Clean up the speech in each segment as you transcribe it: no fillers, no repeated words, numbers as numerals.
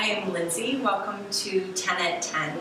I am Lindsay. Welcome to 10 at 10,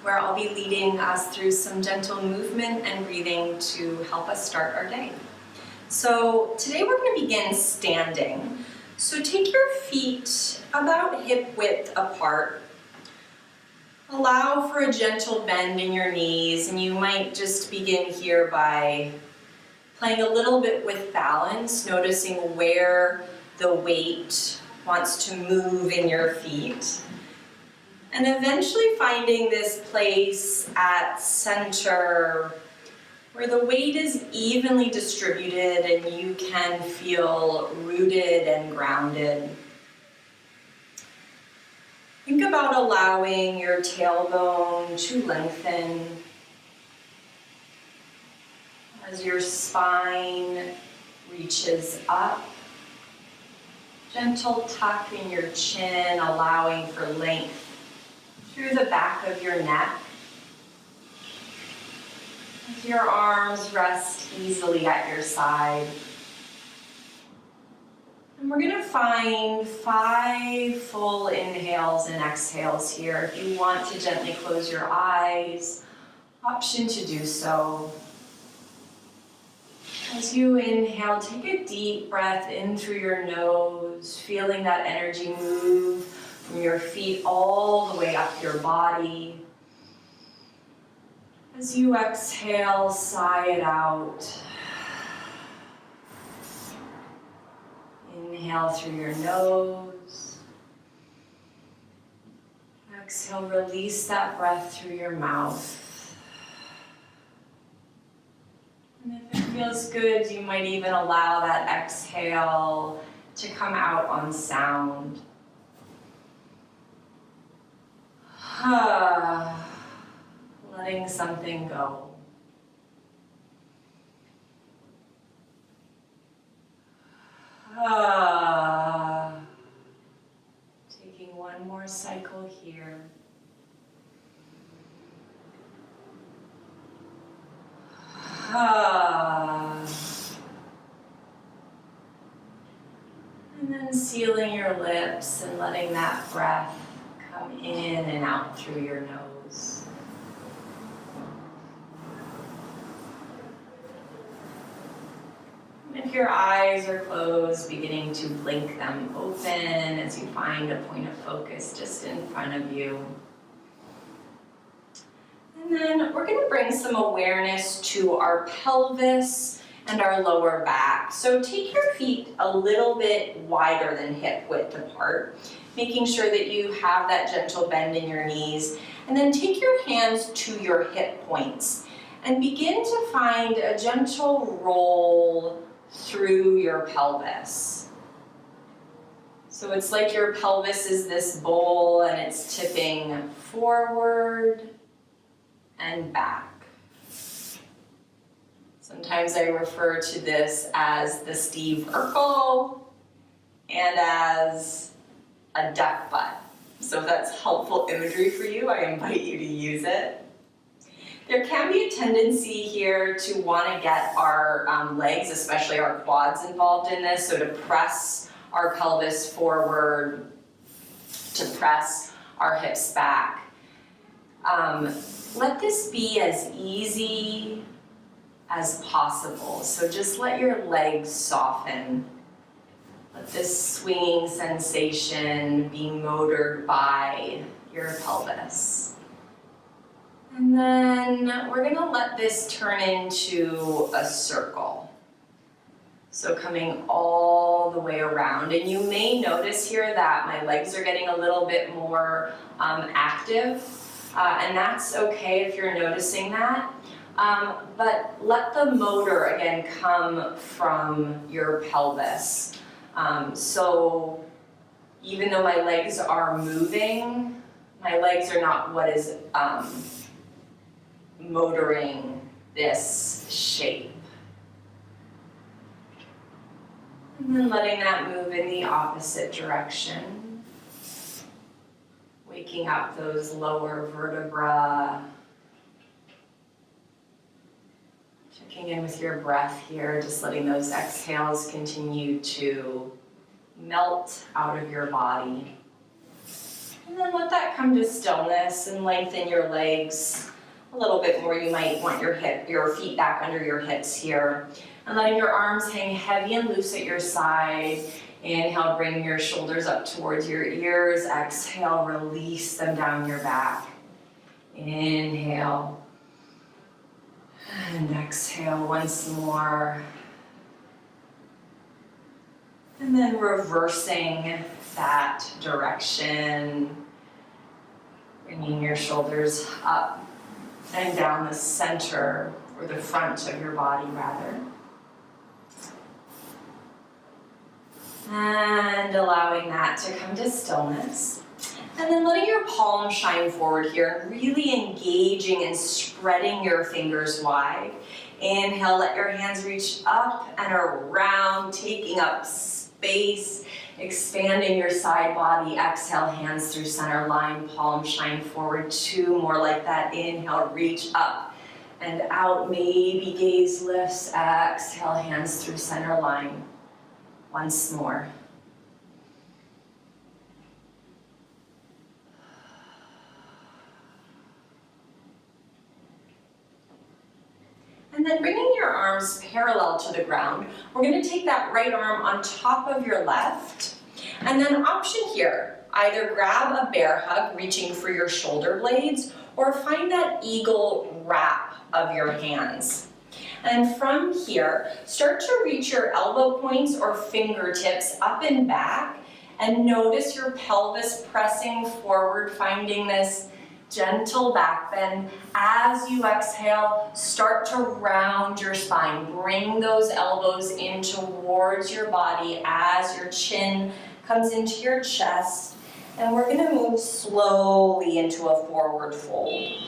where I'll be leading us through some gentle movement and breathing to help us start our day. So today we're going to begin standing. So take your feet about hip width apart. Allow for a gentle bend in your knees, and you might just begin here by playing a little bit with balance, noticing where the weight wants to move in your feet. And eventually finding this place at center where the weight is evenly distributed and you can feel rooted and grounded. Think about allowing your tailbone to lengthen as your spine reaches up. Gentle tuck in your chin, allowing for length through the back of your neck. As your arms rest easily at your side. And we're going to find 5 full inhales and exhales here. If you want to gently close your eyes, option to do so. As you inhale, take a deep breath in through your nose, feeling that energy move from your feet all the way up your body. As you exhale, sigh it out. Inhale through your nose. Exhale, release that breath through your mouth. And if it feels good, you might even allow that exhale to come out on sound. Letting something go. Taking one more cycle here. And then sealing your lips and letting that breath come in and out through your nose. If your eyes are closed, beginning to blink them open as you find a point of focus just in front of you. And then we're going to bring some awareness to our pelvis and our lower back. So take your feet a little bit wider than hip width apart, making sure that you have that gentle bend in your knees. And then take your hands to your hip points and begin to find a gentle roll through your pelvis. So it's like your pelvis is this bowl and it's tipping forward and back. Sometimes I refer to this as the Steve Urkel and as a duck butt. So if that's helpful imagery for you, I invite you to use it. There can be a tendency here to want to get our legs, especially our quads, involved in this. So to press our pelvis forward, to press our hips back. Let this be as easy as possible. So just let your legs soften. Let this swinging sensation be motored by your pelvis. And then we're going to let this turn into a circle. So coming all the way around. And you may notice here that my legs are getting a little bit more active. And that's okay if you're noticing that. But let the motor, again, come from your pelvis. So even though my legs are moving, my legs are not what is motoring this shape. And then letting that move in the opposite direction. Waking up those lower vertebrae. Checking in with your breath here, just letting those exhales continue to melt out of your body. And then let that come to stillness and lengthen your legs a little bit more. You might want your feet back under your hips here. And letting your arms hang heavy and loose at your side. Inhale, bring your shoulders up towards your ears. Exhale, release them down your back. Inhale. And exhale once more. And then reversing that direction. Bringing your shoulders up and down the center, or the front of your body rather. And allowing that to come to stillness. And then letting your palms shine forward here and really engaging and spreading your fingers wide. Inhale, let your hands reach up and around, taking up space, expanding your side body. Exhale, hands through center line, palms shine forward. 2 more like that. Inhale, reach up and out. Maybe gaze lifts. Exhale, hands through center line. Once more. And then bringing your arms parallel to the ground, we're going to take that right arm on top of your left. And then option here, either grab a bear hug, reaching for your shoulder blades, or find that eagle wrap of your hands. And from here, start to reach your elbow points or fingertips up and back, and notice your pelvis pressing forward, finding this gentle back bend. As you exhale, start to round your spine. Bring those elbows in towards your body as your chin comes into your chest. And we're going to move slowly into a forward fold.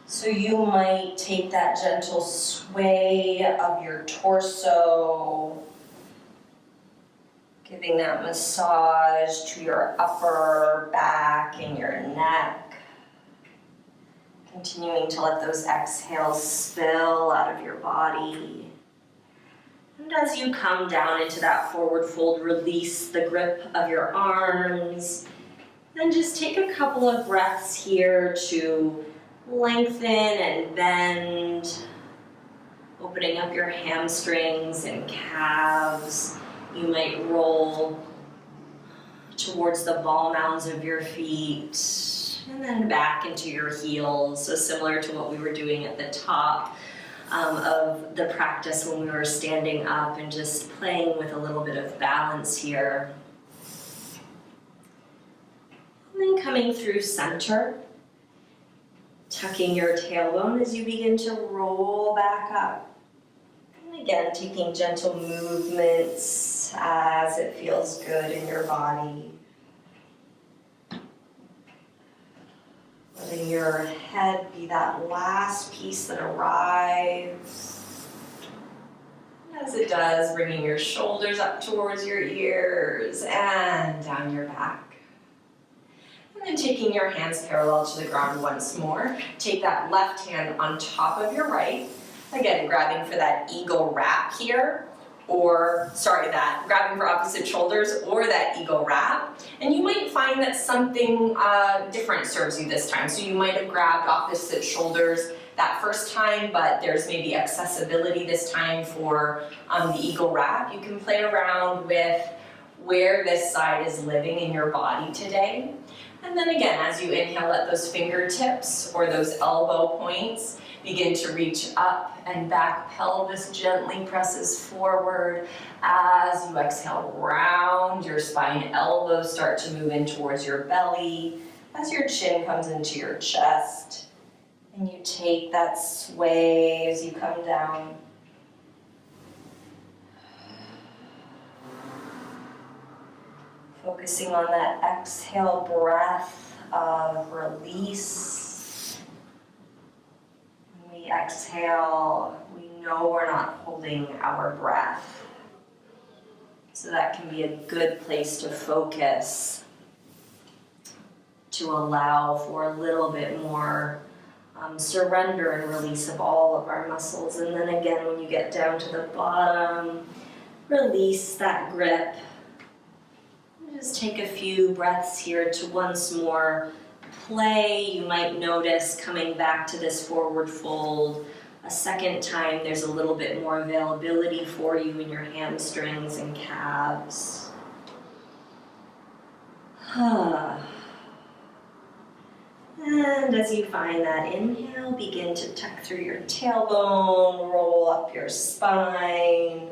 So you might take that gentle sway of your torso, giving that massage to your upper back and your neck. Continuing to let those exhales spill out of your body. And as you come down into that forward fold, release the grip of your arms. Then just take a couple of breaths here to lengthen and bend, opening up your hamstrings and calves. You might roll towards the ball mounds of your feet and then back into your heels. So similar to what we were doing at the top of the practice when we were standing up and just playing with a little bit of balance here. And then coming through center, tucking your tailbone as you begin to roll back up. And again, taking gentle movements as it feels good in your body. Letting your head be that last piece that arrives. As it does, bringing your shoulders up towards your ears and down your back. And then taking your hands parallel to the ground once more. Take that left hand on top of your right. Again, grabbing for that eagle wrap here, grabbing for opposite shoulders or that eagle wrap. And you might find that something different serves you this time. So you might have grabbed opposite shoulders that first time, but there's maybe accessibility this time for the eagle wrap. You can play around with where this side is living in your body today. And then again, as you inhale, let those fingertips or those elbow points begin to reach up and back. Pelvis gently presses forward. As you exhale, round your spine. Elbows start to move in towards your belly as your chin comes into your chest. And you take that sway as you come down. Focusing on that exhale breath of release. When we exhale, we know we're not holding our breath. So that can be a good place to focus, to allow for a little bit more surrender and release of all of our muscles. And then again, when you get down to the bottom, release that grip. Just take a few breaths here to once more play. You might notice coming back to this forward fold a second time, there's a little bit more availability for you in your hamstrings and calves. And as you find that inhale, begin to tuck through your tailbone, roll up your spine.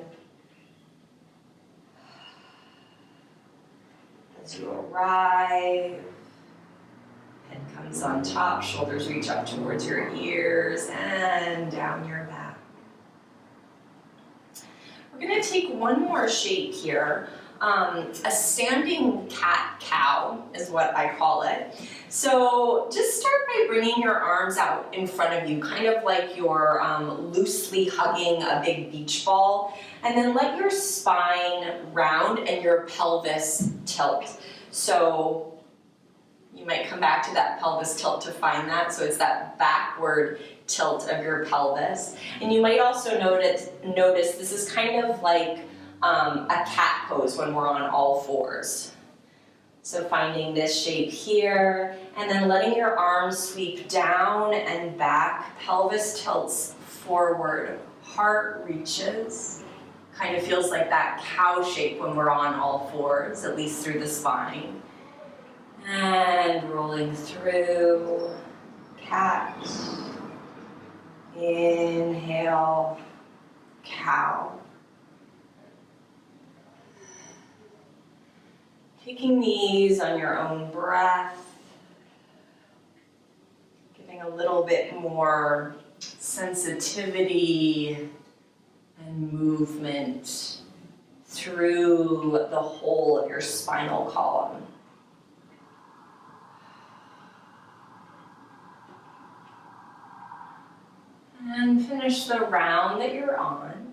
As you arrive, head comes on top, shoulders reach up towards your ears and down your back. We're going to take one more shape here. A standing cat-cow is what I call it. So just start by bringing your arms out in front of you, kind of like you're loosely hugging a big beach ball. And then let your spine round and your pelvis tilt. So you might come back to that pelvis tilt to find that. So it's that backward tilt of your pelvis. And you might also notice this is kind of like a cat pose when we're on all fours. So finding this shape here, and then letting your arms sweep down and back, pelvis tilts forward, heart reaches. Kind of feels like that cow shape when we're on all fours, at least through the spine. And rolling through, cat. Inhale, cow. Taking these on your own breath, giving a little bit more sensitivity and movement through the whole of your spinal column. And finish the round that you're on.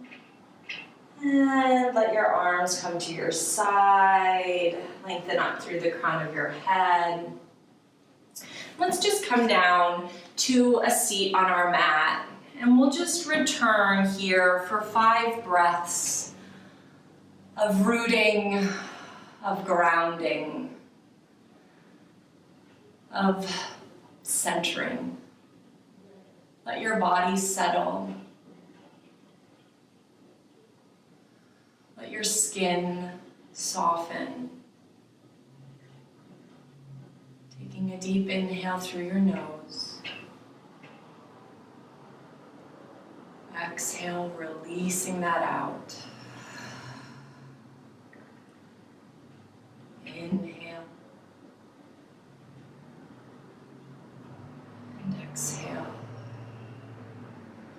And let your arms come to your side, lengthen up through the crown of your head. Let's just come down to a seat on our mat, and we'll just return here for 5 breaths of rooting, of grounding, of centering. Let your body settle. Let your skin soften. Taking a deep inhale through your nose. Exhale, releasing that out. Inhale. And exhale.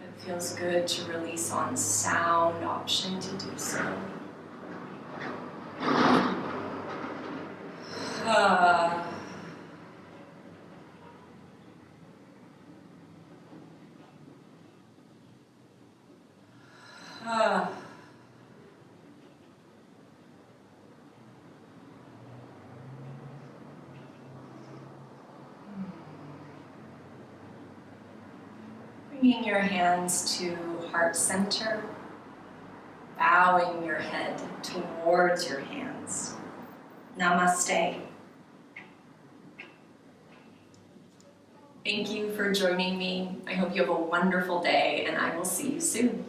It feels good to release on sound, option to do so. Bringing your hands to heart center, bowing your head towards your hands. Namaste. Thank you for joining me. I hope you have a wonderful day, and I will see you soon.